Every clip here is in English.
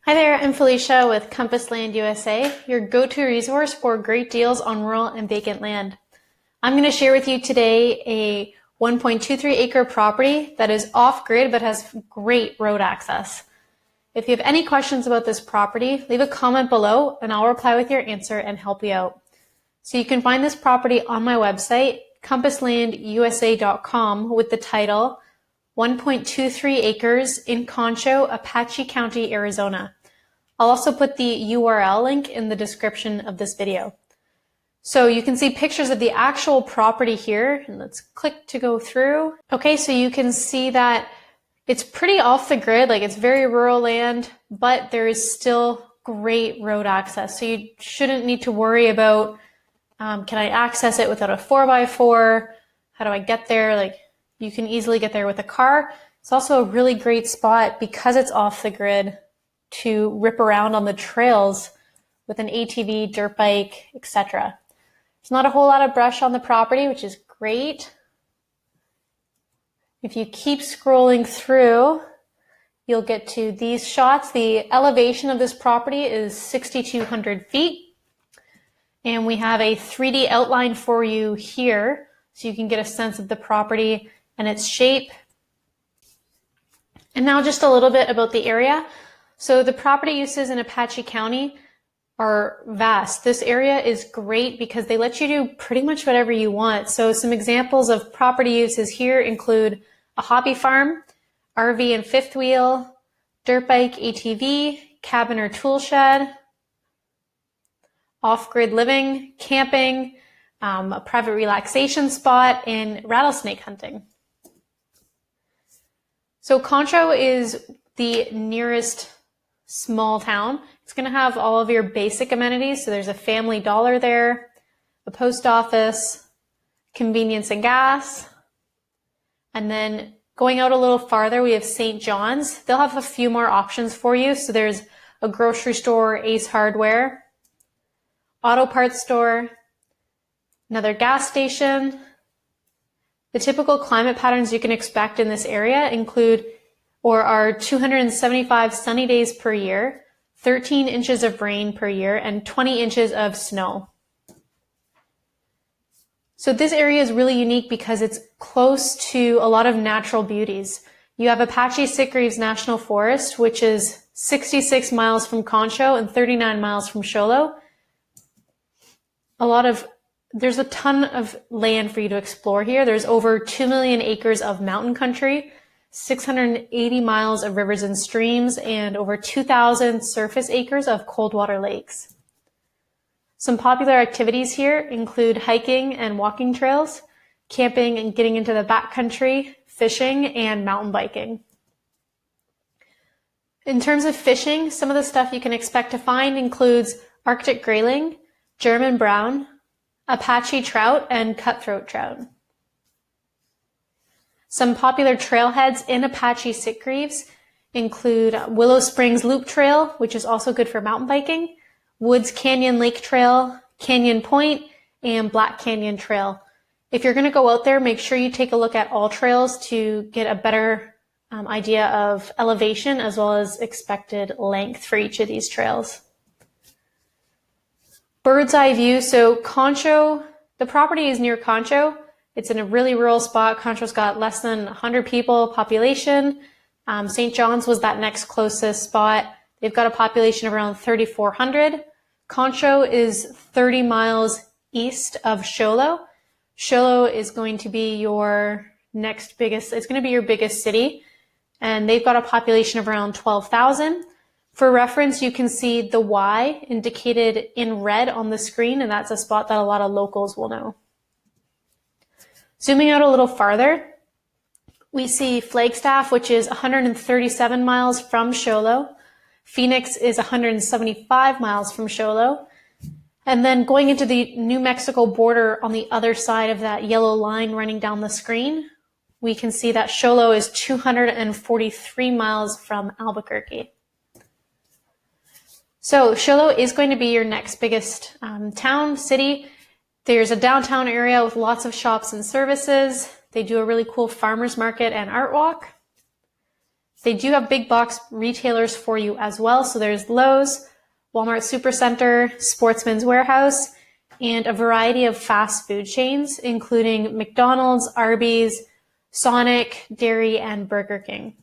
Hi there, I'm Felicia with Compass Land USA, your go-to resource for great deals on rural and vacant land. I'm going to share with you today a 1.23 acre property that is off-grid but has great road access. If you have any questions about this property, leave a comment below and I'll reply with your answer and help you out. So you can find this property on my website, compasslandusa.com, with the title 1.23 acres in Concho, Apache County, Arizona. I'll also put the URL link in the description of this video. So you can see pictures of the actual property here, and let's click to go through. Okay, so you can see that it's pretty off the grid, like it's very rural land, but there is still great road access. So you shouldn't need to worry about, can I access it without a 4x4? How do I get there? Like, you can easily get there with a car. It's also a really great spot because it's off the grid to rip around on the trails with an ATV, dirt bike, etc. There's not a whole lot of brush on the property, which is great. If you keep scrolling through, you'll get to these shots. The elevation of this property is 6,200 feet. And we have a 3D outline for you here, so you can get a sense of the property and its shape. And now just a little bit about the area. So the property uses in Apache County are vast. This area is great because they let you do pretty much whatever you want. So some examples of property uses here include a hobby farm, RV and fifth wheel, dirt bike, ATV, cabin or tool shed, off-grid living, camping, a private relaxation spot, and rattlesnake hunting. So Concho is the nearest small town. It's going to have all of your basic amenities. So there's a Family Dollar there, a post office, convenience and gas. And then going out a little farther, we have St. John's. They'll have a few more options for you. So there's a grocery store, Ace Hardware, auto parts store, another gas station. The typical climate patterns you can expect in this area include or are 275 sunny days per year, 13 inches of rain per year, and 20 inches of snow. So this area is really unique because it's close to a lot of natural beauties. You have Apache-Sitgreaves National Forest, which is 66 miles from Concho and 39 miles from Show Low. There's a ton of land for you to explore here. There's over 2 million acres of mountain country, 680 miles of rivers and streams, and over 2,000 surface acres of cold water lakes. Some popular activities here include hiking and walking trails, camping and getting into the backcountry, fishing, and mountain biking. In terms of fishing, some of the stuff you can expect to find includes Arctic grayling, German brown, Apache trout, and cutthroat trout. Some popular trailheads in Apache-Sitgreaves include Willow Springs Loop Trail, which is also good for mountain biking, Woods Canyon Lake Trail, Canyon Point, and Black Canyon Trail. If you're going to go out there, make sure you take a look at AllTrails to get a better idea of elevation as well as expected length for each of these trails. Bird's eye view. So Concho, the property is near Concho. It's in a really rural spot. Concho's got less than 100 people population. St. John's was that next closest spot. They've got a population of around 3,400. Concho is 30 miles east of Show Low. Show Low is going to be your next biggest, it's going to be your biggest city. And they've got a population of around 12,000. For reference, you can see the Y indicated in red on the screen, and that's a spot that a lot of locals will know. Zooming out a little farther, we see Flagstaff, which is 137 miles from Show Low. Phoenix is 175 miles from Show Low. And then going into the New Mexico border on the other side of that yellow line running down the screen, we can see that Show Low is 243 miles from Albuquerque. So Show Low is going to be your next biggest town, city. There's a downtown area with lots of shops and services. They do a really cool farmers market and art walk. They do have big box retailers for you as well. So there's Lowe's, Walmart Supercenter, Sportsman's Warehouse, and a variety of fast food chains, including McDonald's, Arby's, Sonic, Dairy, and Burger King.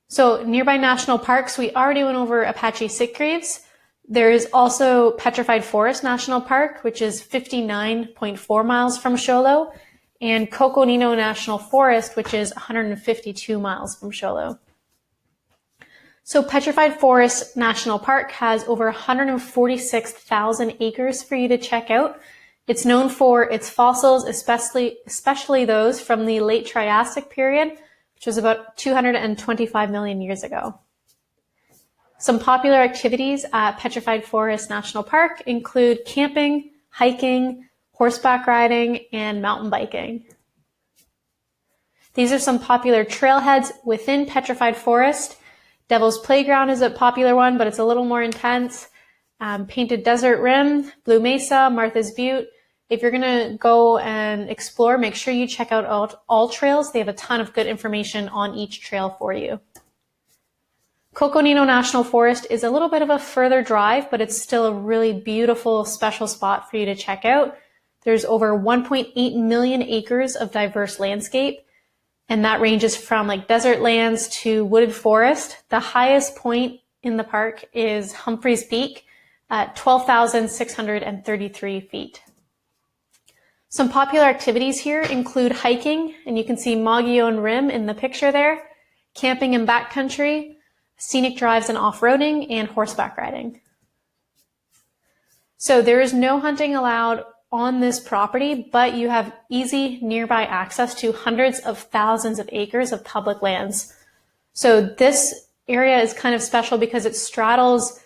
So nearby national parks, we already went over Apache-Sitgreaves. There is also Petrified Forest National Park, which is 59.4 miles from Show Low, and Coconino National Forest, which is 152 miles from Show Low. So Petrified Forest National Park has over 146,000 acres for you to check out. It's known for its fossils, especially those from the late Triassic period, which was about 225 million years ago. Some popular activities at Petrified Forest National Park include camping, hiking, horseback riding, and mountain biking. These are some popular trailheads within Petrified Forest. Devil's Playground is a popular one, but it's a little more intense. Painted Desert Rim, Blue Mesa, Martha's Butte. If you're going to go and explore, make sure you check out AllTrails. They have a ton of good information on each trail for you. Coconino National Forest is a little bit of a further drive, but it's still a really beautiful, special spot for you to check out. There's over 1.8 million acres of diverse landscape, and that ranges from like desert lands to wooded forest. The highest point in the park is Humphreys Peak at 12,633 feet. Some popular activities here include hiking, and you can see Mogollon Rim in the picture there, camping in backcountry, scenic drives and off-roading, and horseback riding. So there is no hunting allowed on this property, but you have easy nearby access to hundreds of thousands of acres of public lands. So this area is kind of special because it straddles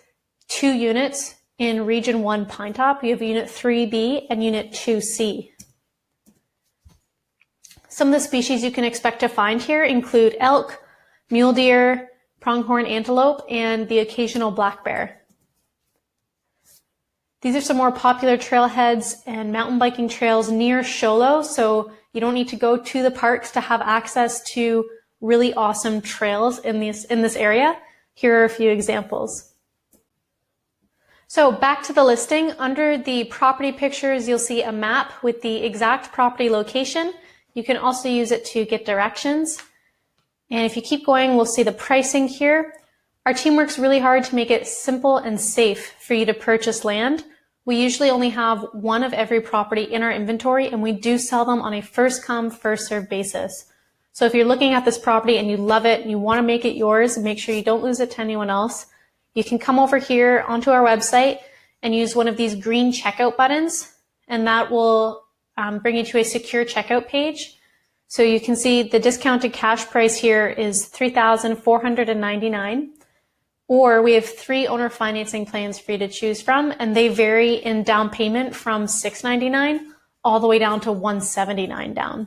two units in Region 1 Pinetop. You have Unit 3B and Unit 2C. Some of the species you can expect to find here include elk, mule deer, pronghorn antelope, and the occasional black bear. These are some more popular trailheads and mountain biking trails near Show Low, so you don't need to go to the parks to have access to really awesome trails in this area. Here are a few examples. So back to the listing, under the property pictures, you'll see a map with the exact property location. You can also use it to get directions. And if you keep going, we'll see the pricing here. Our team works really hard to make it simple and safe for you to purchase land. We usually only have one of every property in our inventory, and we do sell them on a first come, first served basis. So if you're looking at this property and you love it and you want to make it yours and make sure you don't lose it to anyone else, you can come over here onto our website and use one of these green checkout buttons, and that will bring you to a secure checkout page. So you can see the discounted cash price here is $3,499, or we have 3 owner financing plans for you to choose from, and they vary in down payment from $699 all the way down to $179 down.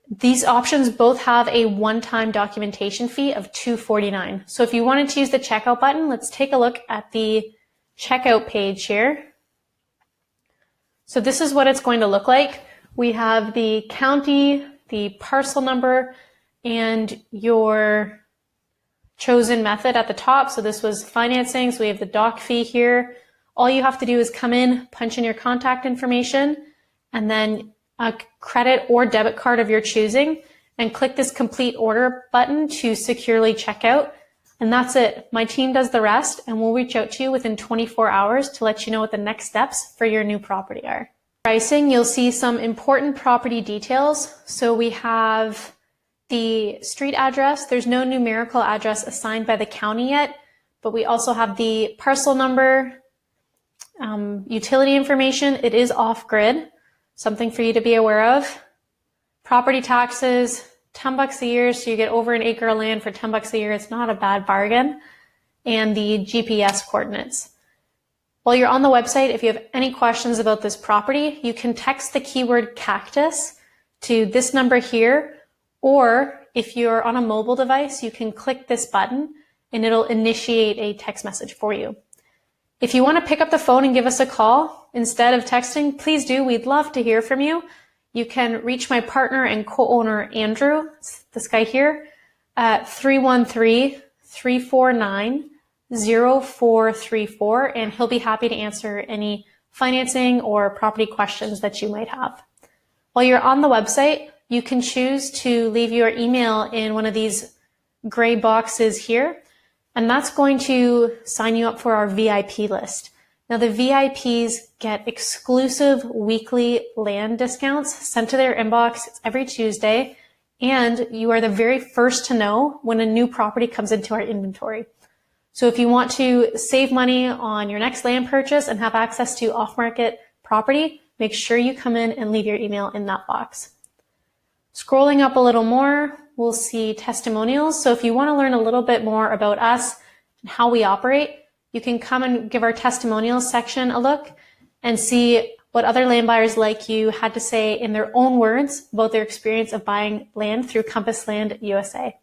These options both have a one-time documentation fee of $249. So if you wanted to use the checkout button, let's take a look at the checkout page here. So this is what it's going to look like. We have the county, the parcel number, and your chosen method at the top. So this was financing, so we have the doc fee here. All you have to do is come in, punch in your contact information, and then a credit or debit card of your choosing, and click this complete order button to securely check out. And that's it. My team does the rest, and we'll reach out to you within 24 hours to let you know what the next steps for your new property are. Pricing, you'll see some important property details. So we have the street address. There's no numerical address assigned by the county yet, but we also have the parcel number, utility information. It is off-grid, something for you to be aware of. Property taxes, $10 a year, so you get over an acre of land for $10 a year. It's not a bad bargain. And the GPS coordinates. While you're on the website, if you have any questions about this property, you can text the keyword cactus to this number here, or if you're on a mobile device, you can click this button and it'll initiate a text message for you. If you want to pick up the phone and give us a call instead of texting, please do. We'd love to hear from you. you can reach my partner and co-owner, Andrew, this guy here, at 313-349-0434, and he'll be happy to answer any financing or property questions that you might have. While you're on the website, you can choose to leave your email in one of these gray boxes here, and that's going to sign you up for our VIP list. Now, the VIPs get exclusive weekly land discounts sent to their inbox every Tuesday, and you are the very first to know when a new property comes into our inventory. So if you want to save money on your next land purchase and have access to off-market property, make sure you come in and leave your email in that box. Scrolling up a little more, we'll see testimonials. So if you want to learn a little bit more about us and how we operate, you can come and give our testimonials section a look and see what other land buyers like you had to say in their own words about their experience of buying land through Compass Land USA.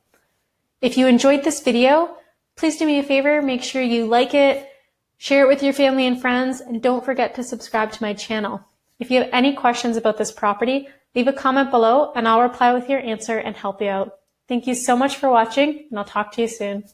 If you enjoyed this video, please do me a favor, make sure you like it, share it with your family and friends, and don't forget to subscribe to my channel. If you have any questions about this property, leave a comment below and I'll reply with your answer and help you out. Thank you so much for watching, and I'll talk to you soon.